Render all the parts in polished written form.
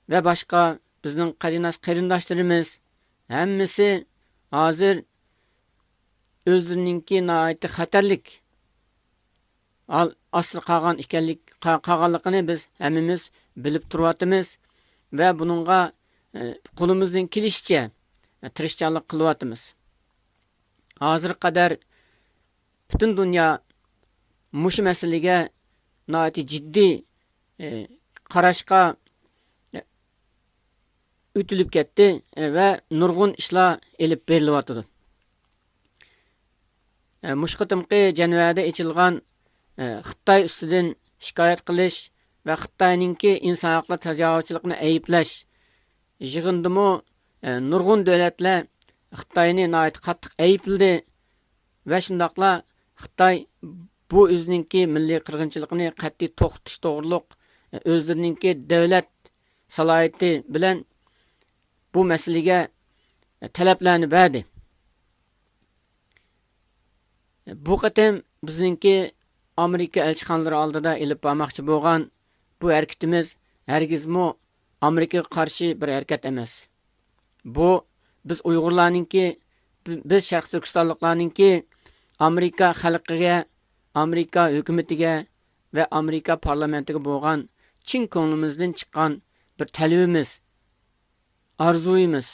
ve başka bizning qarindoshlarimiz hammasi hozir o'zlarininki nihoyatda xatarlik asr qolganligini biz hammamiz bilib turyapmiz ve bununla qo'limizdan kelishicha tirishchanlik qilyapmiz. Hozir qadar butun dunyo mush masalaga nihoyat jiddiy qarashga o'tilib ketdi ve nurg'un ishlar elib berilyapti. Mush qitimqi Janvada ochilgan Xitoy ustidan shikoyat qilish ve Xitoyninki inson huquqlari tajovuzchiligini ayıplash yig'indimi nurg'un davlatlar Xitoyni nihoyat qattiq ayıpladı ve shundoqla Xitoy bu o'zininki milliy qirg'inchilikni qat'iy to'xtatish to'g'riliq o'zlarininki davlat salohiyati bilan bu masalaga talablarni berdi. Bu qatam bizninki Amerika elchixonalari oldida elib bormoqchi bo'lgan bu harakatimiz hargizmi Amerikaga qarshi bir harakat emas. Bu biz Uyg'urlarninki, biz Sharq Turkistonliklarninki Amerika xalqiga, Amerika hukumatiga ve Amerika parlamentiga bo'lgan chin ko'nglimizdan chiqqan bir talabimiz, arzuyimiz.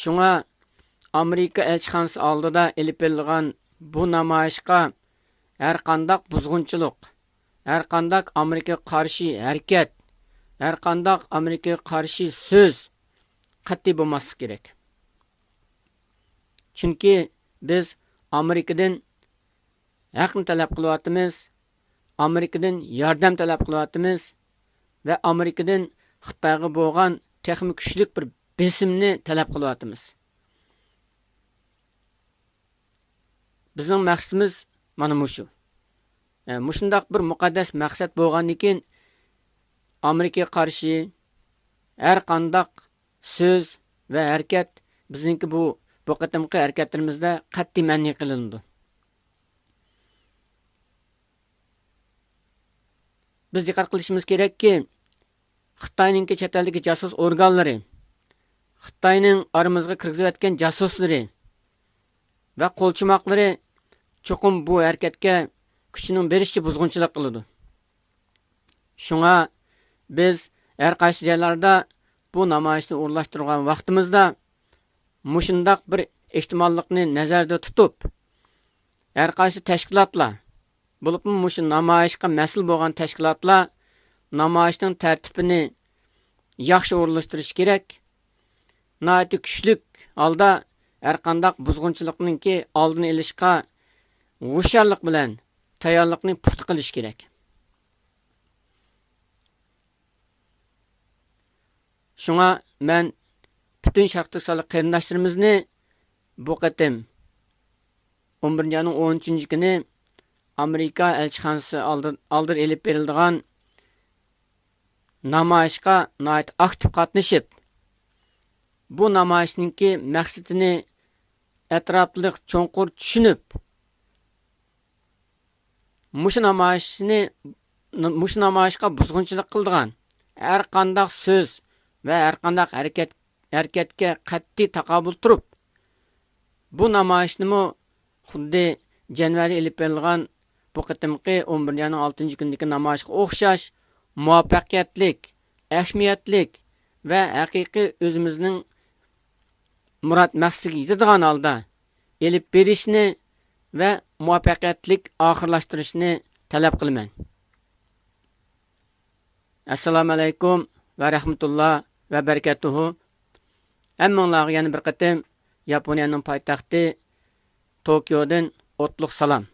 Shunga Amerika elchixonasi oldida elib berilgan bu namoyishga har qanday buzg'unchilik, har qanday Amerikaga qarshi harakat, har qanday Amerikaga qarshi so'z qat'iy bo'lmasligi kerak. Chunki biz Amerikadan haqni talab qilyapmiz, Amerikadan yordam talab qilyapmiz ve Amerikadan Xitoyga bo'lgan texnik kuchlik bir besimni talab qilyapmiz. Bizning maqsadimiz mana mushu. Mushundaq bir muqaddas maqsad bo'lgandan keyin Amerikaga qarshi har qanday so'z ve harakat bizningki bu qatimqi harakatlarimizda qat'iy man'iy qilindi. Biz diqqat qilishimiz kerakki, Xitoyninki chet eldagi jasus organlari, Xitoyning aramizga kirgizayotgan jasuslari ve qo'lchimoqlari cho'qim bu harakatga kuchining berishicha buzg'unchilik qiladi. Shunga biz har qaysi joylarda bu namoyishni o'rlashtirgan vaqtimizda mushundaq bir ehtimollikni nazarda tutib, har qaysi tashkilotlar, bo'lib mushu namoyishga mas'ul bo'lgan tashkilotlar namoyishning tartibini yaxshi o'rlashtirish kerak. Nihoyat kuchlik holda har qanday buzg'unchilikninki oldini olishga hushyorlik bilan tayyorlikni puxta qilish kerak. Shunga men bütün Sharq Turkistonlik qarindoshlarimizni bu qatim 11-ayning 13-kuni Amerika elchixonasi oldir elib berilgan namoyishga nihoyat aktiv qatnashib, bu namoyishninki maqsadini atrofliq cho'nqur tushunib, mushu namoyishga buzg'unchilik qilgan har qanday so'z ve her qanday harakatga qat'iy taqobil turib, bu namoyishni xuddi Janvada elib berilgan bu qatimqi 11-ayning 6-kunidagi namoyishga o'xshash muvaffaqiyatlik, ahamiyatlik ve haqiqiy o'zimizning murad maqsadiga yetadigan holda elib berishni ve muvaffaqiyatlik oxirlashtirishni talab qilaman. Assalomu alaykum ve rahmatulloh ve barakatuhu. Hammalarga yana bir qatim Yaponiyaning poytaxti Tokiodan o'tliq salom.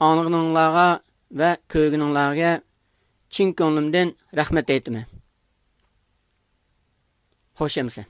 Anlıqlarga ve köygünlərə chin ko'nglimdan rahmat aytaman. Xo'sh emsa.